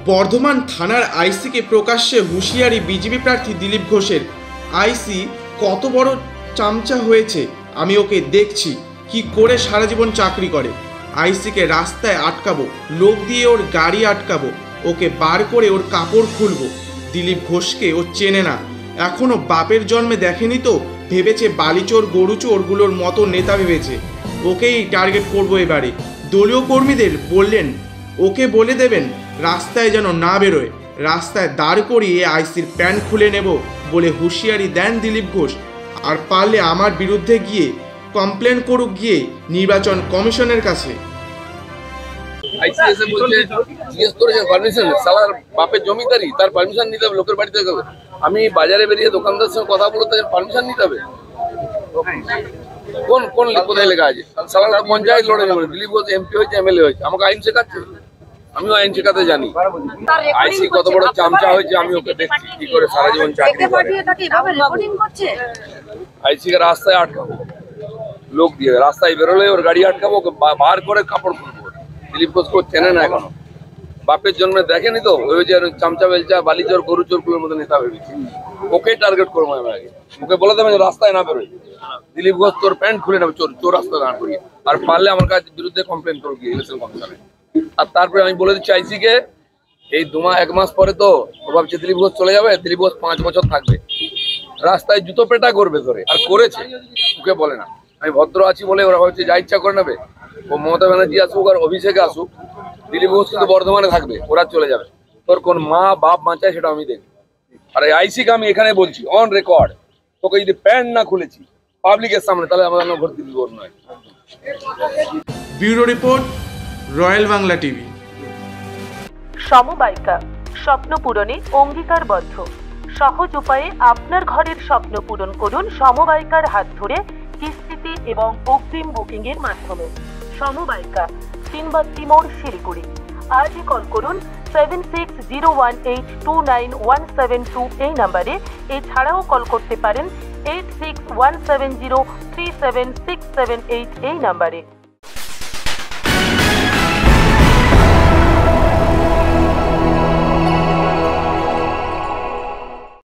বর্ধমান থানার আইসিকে প্রকাশ্যে হুঁশিয়ারি বিজেপি প্রার্থী দিলীপ ঘোষের। আইসি কত বড় চামচা হয়েছে, আমি ওকে দেখছি কি করে সারা জীবন চাকরি করে। আইসিকে রাস্তায় আটকাবো, লোক দিয়ে ওর গাড়ি আটকাবো, ওকে বার করে ওর কাপড় খুলবো। দিলীপ ঘোষকে ও চেনে না, এখনো বাপের জন্মে দেখেনি তো, ভেবেছে বালিচোর গরুচোরগুলোর মতো নেতা ভেবেছে। ওকেই টার্গেট করবো এবারে। দলীয় কর্মীদের বললেন ওকে বলে দেবেন রাস্তায় যেন না বেরোয়, রাস্তায় দাঁড় করিয়ে আইসির প্যান্ট খুলে নেব বলে হুঁশিয়ারি দেন দিলীপ ঘোষ। আর পারলে আমার বিরুদ্ধে গিয়ে কমপ্লেন করুক গিয়ে নির্বাচন কমিশনের কাছে। আইসি এসে বলছে জিজ্ঞেস করেছেন পারমিশন, সালার বাপের জমিদারি, তার পারমিশন নিতে হবে, লোকের বাড়িতে যাবে। আমি বাজারে বেরিয়ে দোকানদারের সঙ্গে কথা বলতে পারমিশন নিতে হবে? কোন কোন কোথায় লেখা আছে? সালার তো পঞ্চায়েত লড়ে নেবে, দিলীপ ঘোষ এমপি হয়েছে, এমএলএ হয়েছে, আমাকে আইন শেখাচ্ছে। আমিও আইন শেখাতে জানি। আইসি কত বড় চামচা হয়েছে আমি ওকে দেখছি কি করে সারা জীবন চাকরি করে। আইসিকে রাস্তায় আটকাবো, লোক দিয়ে রাস্তায় বেরোলে ওর গাড়ি আটকাবো, ওকে বার করে কাপড় খুলবো। দিলীপ ঘোষকে চেনে না এখনো, বাপের জন্মে দেখেনি তো, ওই যে চামচা বেলচা বালিচোর গরুচোরগুলোর মতো নেতা ভেবেছি। ওকে টার্গেট করবো আমি আগে, ওকে বলে দেবেন রাস্তায় না বেরোয়। দিলীপ ঘোষ তোর প্যান্ট খুলে নেবে, চোর রাস্তায় দাঁড় করিয়ে, আর পারলে আমার কাছে বিরুদ্ধে কমপ্লেন করবো ইলেকশন কমিশনে। আর তারপরে আমি বলে দিচ্ছি আইসিকে, এই 1 মাস পরে তো ও ভাবছে দিলীপ ঘোষ চলে যাবে, দিলীপ ঘোষ 5 বছর থাকবে, রাস্তায় জুতো পেটা করবে ধরে, আর করেছে, ওকে বলে না। আমি ভদ্র আছি বলে ওরা ভাবছে যা ইচ্ছা করে নেবে। ও মমতা ব্যানার্জি আসুক আর অভিষেকে আসুক, দিলীপ ঘোষ কিন্তু বর্ধমানে থাকবে, ওরা চলে যাবে। তোর কোন মা বাপ বাঁচায় সেটা আমি দেখি। আর এই আইসিকে আমি এখানে বলছি অন রেকর্ড, তোকে যদি প্যান্ট না খুলেছি পাবলিকের সামনে, তাহলে আমার ভোট দিবি ওর নয়। Bureau report, royal Bangla TV. সমবায়িকা, স্বপ্ন পূরণে অঙ্গীকারবদ্ধ। সহজ উপায়ে আপনার ঘরের স্বপ্ন পূরণ করুন সমবায়িকার হাত ধরে, কিস্তিতে এবং অগ্রিম বুকিং এর মাধ্যমে। সমবায়িকা, তিনবাত্তি মোড়, শিলিগুড়ি। আজই কল করুন 7601829172 এই নাম্বারে। এছাড়াও কল করতে পারেন 8617037678 এই নাম্বারে।